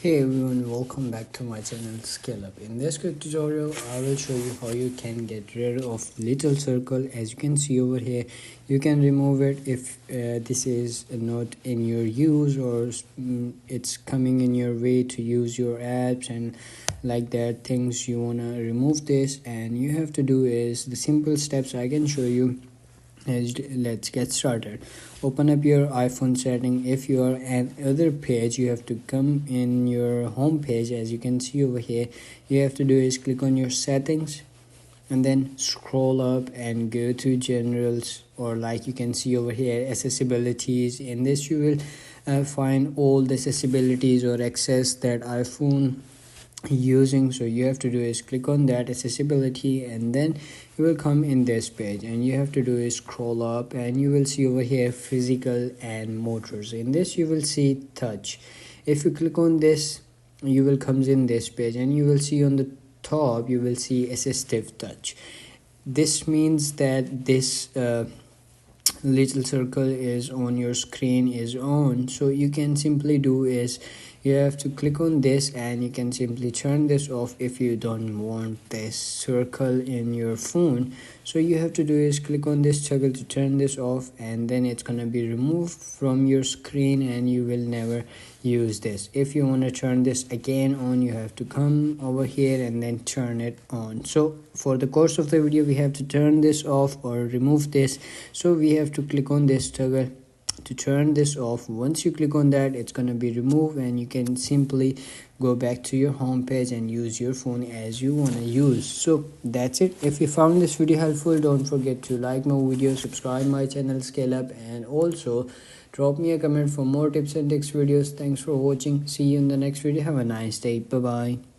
Hey everyone, welcome back to my channel Scale Up. In this quick tutorial, I will show you how you can get rid of little circle. As you can see over here, you can remove it if this is not in your use or it's coming in your way to use your apps and like that things. You wanna remove this, and you have to do is the simple steps I can show you. Let's get started. Open up your iPhone setting. If you are on other page, you have to come in your home page. As you can see over here, you have to do is click on your settings and then scroll up and go to generals, or like you can see over here, accessibilities. In this you will find all the accessibilities or access that iPhone using. So you have to do is click on that accessibility, and then you will come in this page, and you have to do is scroll up, and you will see over here physical and motors. In this you will see touch. If you click on this, you will comes in this page, and you will see on the top you will see assistive touch. This means that this little circle is on your screen is on. So you can simply do is you have to click on this, and you can simply turn this off if you don't want this circle in your phone. So you have to do is click on this toggle to turn this off, and then it's gonna be removed from your screen and you will never use this. If you want to turn this again on, you have to come over here and then turn it on. So for the course of the video, we have to turn this off or remove this. So we have to click on this toggle to turn this off. Once you click on that, it's going to be removed, and you can simply go back to your home page and use your phone as you want to use. So that's it. If you found this video helpful, don't forget to like my video, subscribe my channel Scale Up, and also drop me a comment for more tips and tricks videos. Thanks for watching. See you in the next video. Have a nice day. Bye bye.